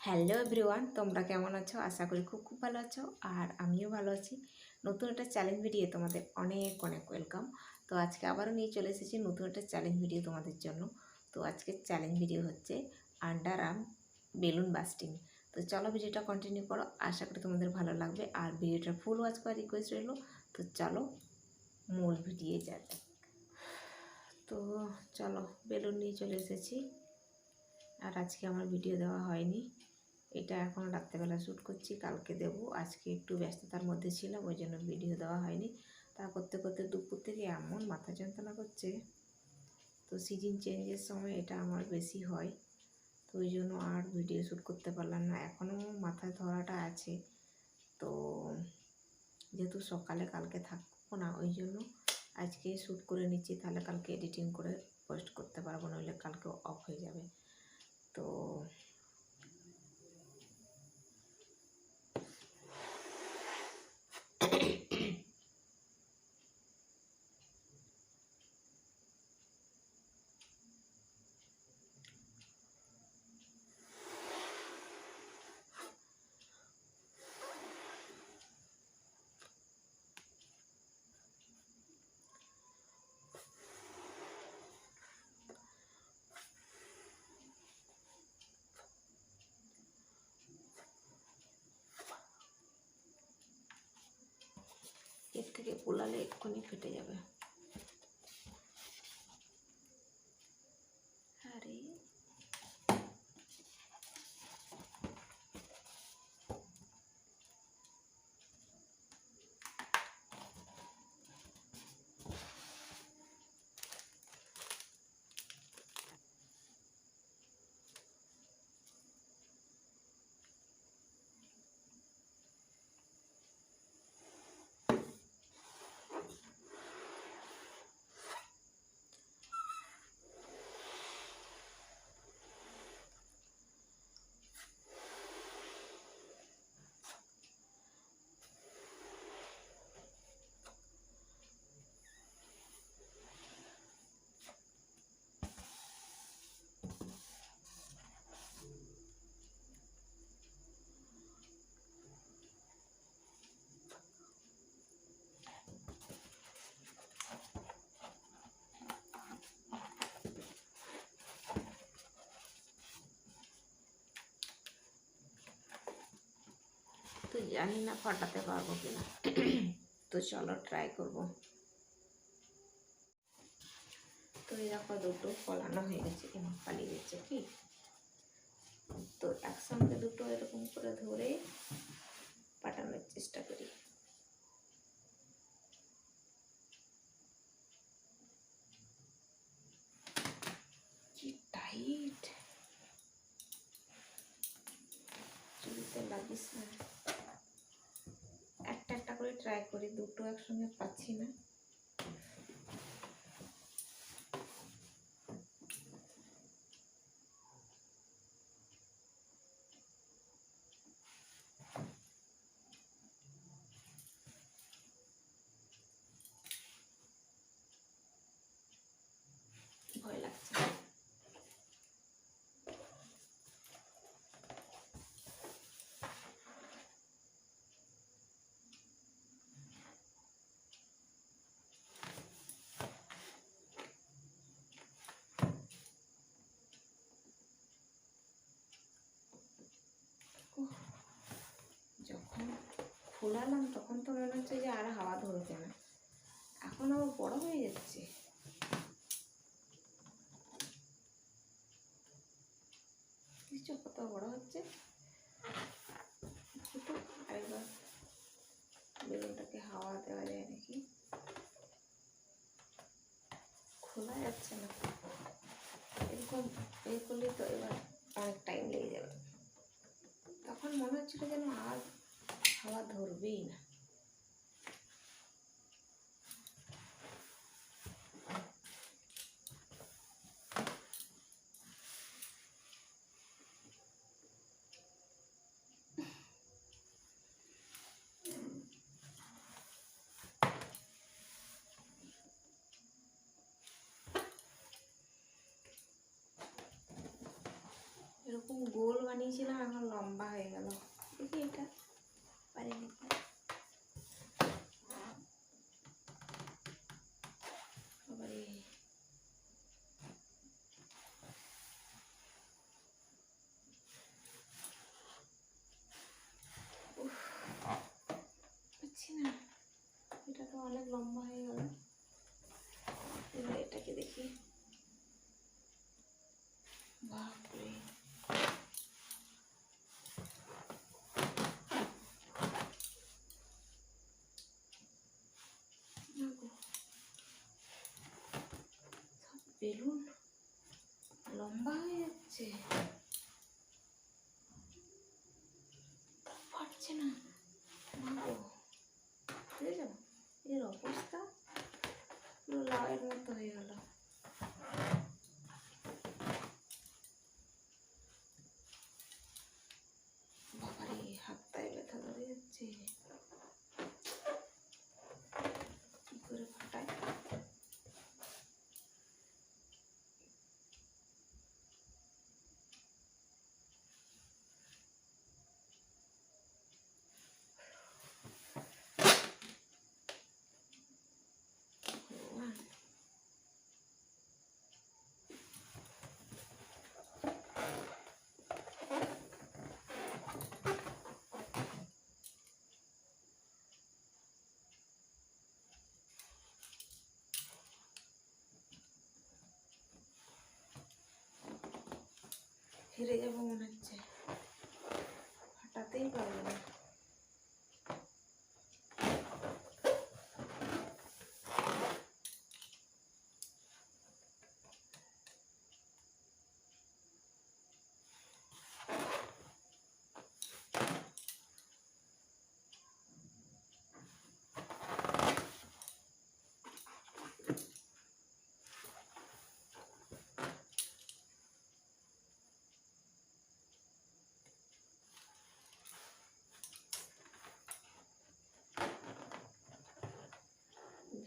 Hello everyone, তোমরা কেমন আছো? আশা করি খুব খুব ভালো আছো। আর আমিও ভালো আছি। নতুন একটা চ্যালেঞ্জ ভিডিও তোমাদের অনেক অনেক ওয়েলকাম। তো আজকে আবারও নিয়ে চলে এসেছি নতুন একটা চ্যালেঞ্জ ভিডিও তোমাদের জন্য। তো আজকের চ্যালেঞ্জ ভিডিও হচ্ছে আন্ডার আর্ম বেলুন বাস্টিং। তো চলো ভিডিওটা কন্টিনিউ করো, আশা করি তোমাদের ভালো লাগবে। আর ভিডিওটা ফুল ওয়াচ করার রিকোয়েস্ট রইলো। তো চলো মূল ভিডিও যা যাক। তো চলো বেলুন নিয়ে চলে এসেছি। আর আজকে আমার ভিডিও দেওয়া হয়নি, এটা এখন রাত্রেবেলা শ্যুট করছি, কালকে দেব। আজকে একটু ব্যস্ততার মধ্যে ছিলাম, ওই জন্য ভিডিও দেওয়া হয়নি। তা করতে করতে দুপুর থেকে এমন মাথা যন্ত্রণা করছে। তো সিজন চেঞ্জের সময় এটা আমার বেশি হয়, তো ওই জন্য আর ভিডিও শ্যুট করতে পারলাম না। এখনও মাথায় ধরাটা আছে। তো যেহেতু সকালে কালকে থাকবো না, ওই জন্য আজকে শ্যুট করে নিচ্ছি, তাহলে কালকে এডিটিং করে পোস্ট করতে পারবো, নইলে কালকে অফ হয়ে যাবে। তো এর থেকে পোলালে এক্ষুনি ফেটে যাবে। আরে তো জানি না ফাটাতে পারবো কিনা। তো চলো ট্রাই করব। তো এরকম দুটো ফলানো হয়ে গেছে, এমন পালিয়ে গেছে কি। তো একসঙ্গে দুটো এরকম করে ধরে পাঠানোর চেষ্টা করি। কি টাইট, চুরিতে লাগিস না। একটা একটা করে ট্রাই করি, দুটো একসঙ্গে পাচ্ছি না। ভয় লাগছে। যখন খোলালাম তখন তো মনে হচ্ছে যে আর হাওয়া ধরছে না, এখন আবার বড় হয়ে যাচ্ছে। কিছু কত বড় হচ্ছে। আরেকবার বেলুনটাকে হাওয়া দেওয়া যায় নাকি, খোলা যাচ্ছে না। এরকম এই করলে তো এবার অনেক টাইম লেগে যাবে। তখন মনে হচ্ছিল যেন আর হাওয়া ধরবেই না। এরকম গোল বানিয়েছিলাম, এখন লম্বা হয়ে গেল। দেখি এটা পারি নাকি। পাচ্ছি না, এটা তো অনেক লম্বা হয়ে গেল। এবার এটাকে দেখি। বাপরে, বেলুন লম্বা হয়ে যাচ্ছে, পারছে না। এর অবস্থা পুরো লাউয়ের মতো হয়ে গেল। বাবারে, হাতটায় ব্যথা ধরে যাচ্ছে। কি করে ফাটায়? হেরে যাবো মনে হচ্ছে, ফাটাতেই পারবো না।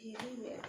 Very bad.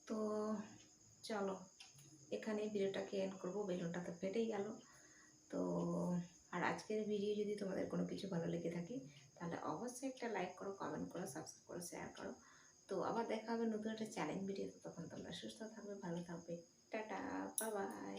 তো চলো এখানেই ভিডিওটাকে এন্ড করবো। বেলুনটা তো ফেটেই গেল। তো আর আজকের ভিডিও যদি তোমাদের কোনো কিছু ভালো লেগে থাকে তাহলে অবশ্যই একটা লাইক করো, কমেন্ট করো, সাবস্ক্রাইব করো, শেয়ার করো। তো আবার দেখা হবে নতুন একটা চ্যালেঞ্জ ভিডিওতে। তখন তোমরা সুস্থ থাকবে, ভালো থাকবে। টাটা। Bye bye.